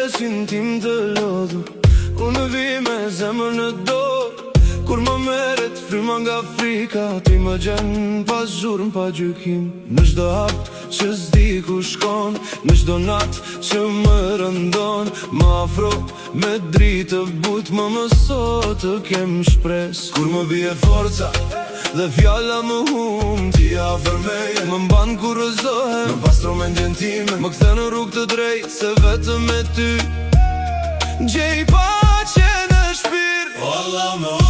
shpresin tim të lodhur. Unë vi me zemër në dorë, kur më meret fryma nga frika, ti më gjen pa zhurmë, pa gjykim. Në çdo hap që s'di ku shkon, në çdo nat që më rëndon, më afro me dritë but, më mëso të kem shpres. Kur më bie forca dhe fjalla më hum, ti afër meje më mban kur rëzohem. Më pastro mendjen time, më kthe në rrugë të drejtë, se vetëm me ty gjej paqe në shpirt. O Allah,